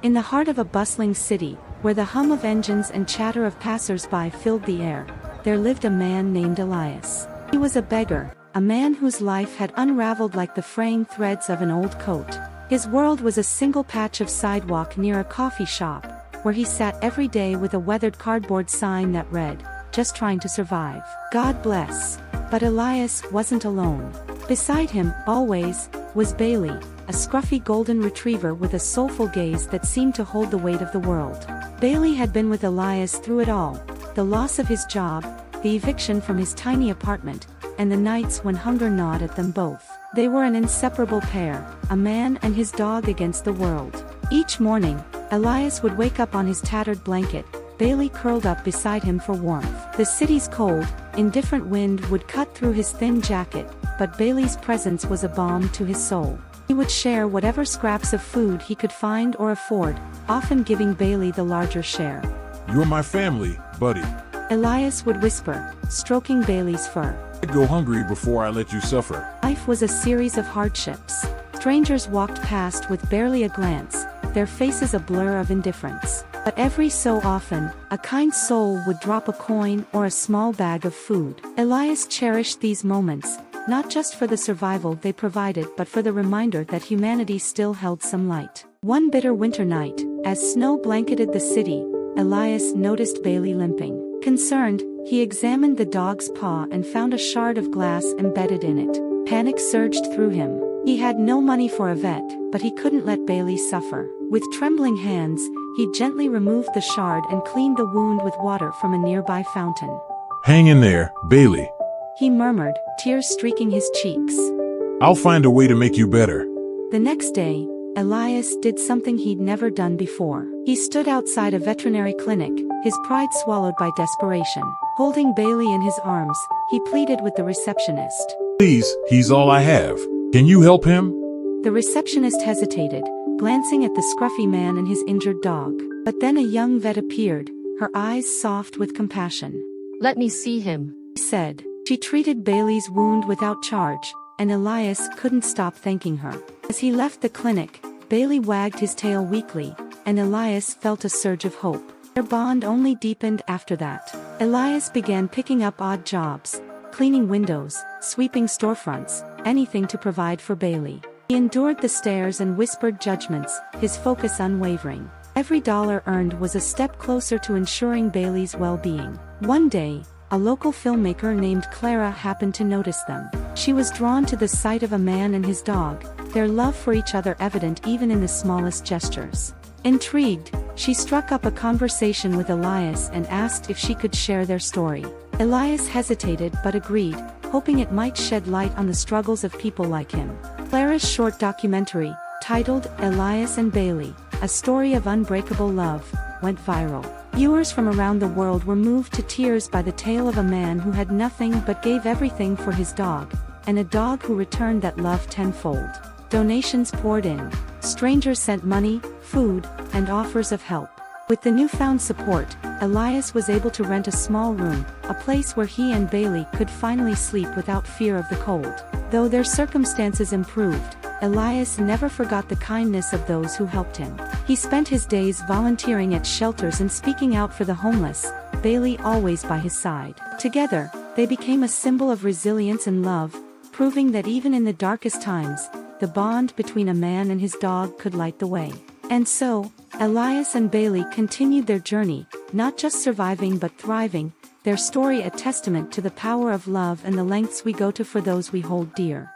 In the heart of a bustling city, where the hum of engines and chatter of passers-by filled the air, there lived a man named Elias. He was a beggar, a man whose life had unraveled like the fraying threads of an old coat. His world was a single patch of sidewalk near a coffee shop, where he sat every day with a weathered cardboard sign that read, "Just trying to survive. God bless." But Elias wasn't alone. Beside him, always, was Bailey, a scruffy golden retriever with a soulful gaze that seemed to hold the weight of the world. Bailey had been with Elias through it all, the loss of his job, the eviction from his tiny apartment, and the nights when hunger gnawed at them both. They were an inseparable pair, a man and his dog against the world. Each morning, Elias would wake up on his tattered blanket, Bailey curled up beside him for warmth. The city's cold, indifferent wind would cut through his thin jacket, but Bailey's presence was a balm to his soul. He would share whatever scraps of food he could find or afford, often giving Bailey the larger share. "You're my family, buddy," Elias would whisper, stroking Bailey's fur. "I'd go hungry before I let you suffer." Life was a series of hardships. Strangers walked past with barely a glance, their faces a blur of indifference. But every so often, a kind soul would drop a coin or a small bag of food. Elias cherished these moments, not just for the survival they provided but for the reminder that humanity still held some light. One bitter winter night, as snow blanketed the city, Elias noticed Bailey limping. Concerned, he examined the dog's paw and found a shard of glass embedded in it. Panic surged through him. He had no money for a vet, but he couldn't let Bailey suffer. With trembling hands, he gently removed the shard and cleaned the wound with water from a nearby fountain. "Hang in there, Bailey," he murmured, tears streaking his cheeks. "I'll find a way to make you better." The next day, Elias did something he'd never done before. He stood outside a veterinary clinic, his pride swallowed by desperation. Holding Bailey in his arms, he pleaded with the receptionist. "Please, he's all I have. Can you help him?" The receptionist hesitated, glancing at the scruffy man and his injured dog. But then a young vet appeared, her eyes soft with compassion. "Let me see him," she said. She treated Bailey's wound without charge, and Elias couldn't stop thanking her. As he left the clinic, Bailey wagged his tail weakly, and Elias felt a surge of hope. Their bond only deepened after that. Elias began picking up odd jobs, cleaning windows, sweeping storefronts, anything to provide for Bailey. He endured the stares and whispered judgments, his focus unwavering. Every dollar earned was a step closer to ensuring Bailey's well-being. One day, a local filmmaker named Clara happened to notice them. She was drawn to the sight of a man and his dog, their love for each other evident even in the smallest gestures. Intrigued, she struck up a conversation with Elias and asked if she could share their story. Elias hesitated but agreed, hoping it might shed light on the struggles of people like him. Clara's short documentary, titled Elias and Bailey, A Story of Unbreakable Love, went viral. Viewers from around the world were moved to tears by the tale of a man who had nothing but gave everything for his dog, and a dog who returned that love tenfold. Donations poured in. Strangers sent money, food, and offers of help. With the newfound support, Elias was able to rent a small room, a place where he and Bailey could finally sleep without fear of the cold. Though their circumstances improved, Elias never forgot the kindness of those who helped him. He spent his days volunteering at shelters and speaking out for the homeless, Bailey always by his side. Together, they became a symbol of resilience and love, proving that even in the darkest times, the bond between a man and his dog could light the way. And so, Elias and Bailey continued their journey, not just surviving but thriving, their story a testament to the power of love and the lengths we go to for those we hold dear.